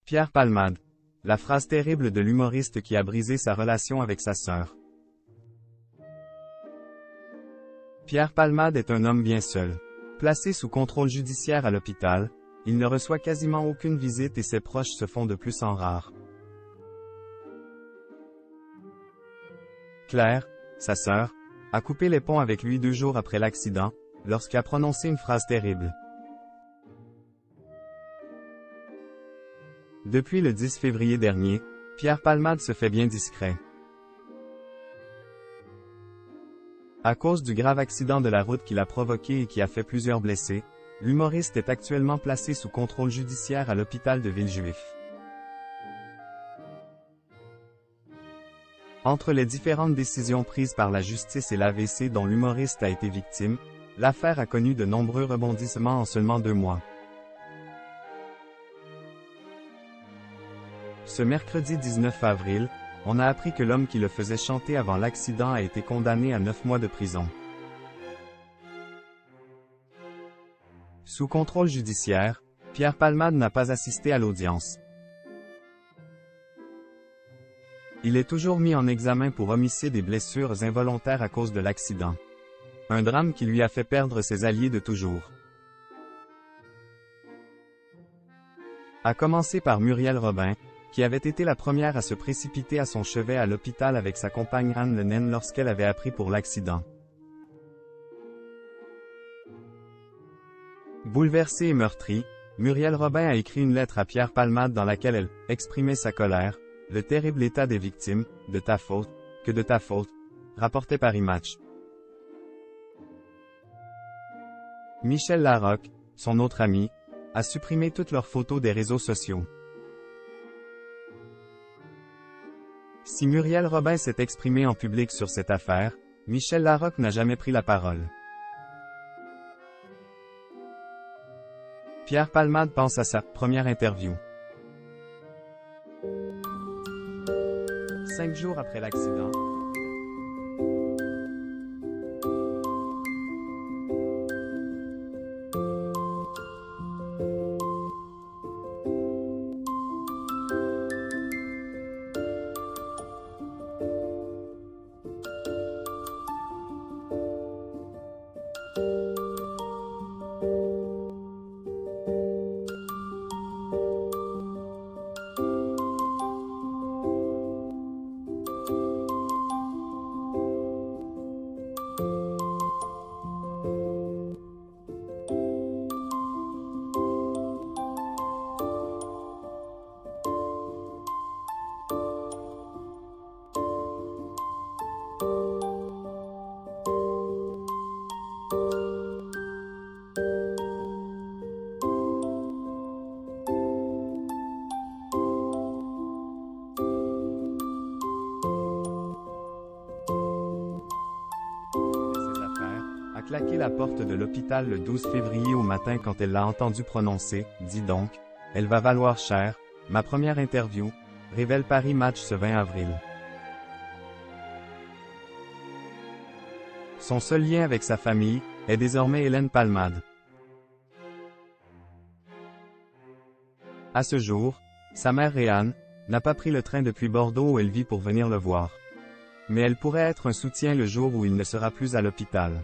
Pierre Palmade. La phrase terrible de l'humoriste qui a brisé sa relation avec sa sœur. Pierre Palmade est un homme bien seul. Placé sous contrôle judiciaire à l'hôpital, il ne reçoit quasiment aucune visite et ses proches se font de plus en rares. Claire, sa sœur, a coupé les ponts avec lui 2 jours après l'accident, lorsqu'il a prononcé une phrase terrible. Depuis le 10 février dernier, Pierre Palmade se fait bien discret. À cause du grave accident de la route qu'il a provoqué et qui a fait plusieurs blessés, l'humoriste est actuellement placé sous contrôle judiciaire à l'hôpital de Villejuif. Entre les différentes décisions prises par la justice et l'AVC dont l'humoriste a été victime, l'affaire a connu de nombreux rebondissements en seulement 2 mois. Ce mercredi 19 avril, on a appris que l'homme qui le faisait chanter avant l'accident a été condamné à 9 mois de prison. Sous contrôle judiciaire, Pierre Palmade n'a pas assisté à l'audience. Il est toujours mis en examen pour homicide et blessures involontaires à cause de l'accident. Un drame qui lui a fait perdre ses alliés de toujours. À commencer par Muriel Robin, qui avait été la première à se précipiter à son chevet à l'hôpital avec sa compagne Anne Le Naine lorsqu'elle avait appris pour l'accident. Bouleversée et meurtrie, Muriel Robin a écrit une lettre à Pierre Palmade dans laquelle elle exprimait sa colère, le terrible état des victimes, de ta faute, que de ta faute, rapportait Paris Match. Michel Larocque, son autre ami, a supprimé toutes leurs photos des réseaux sociaux. Si Muriel Robin s'est exprimée en public sur cette affaire, Michel Larocque n'a jamais pris la parole. Pierre Palmade pense à sa première interview. 5 jours après l'accident. A claqué la porte de l'hôpital le 12 février au matin quand elle l'a entendu prononcer « Dis donc, elle va valoir cher, ma première interview », révèle Paris Match ce 20 avril. Son seul lien avec sa famille est désormais Hélène Palmade. À ce jour, sa mère Réanne n'a pas pris le train depuis Bordeaux où elle vit pour venir le voir. Mais elle pourrait être un soutien le jour où il ne sera plus à l'hôpital.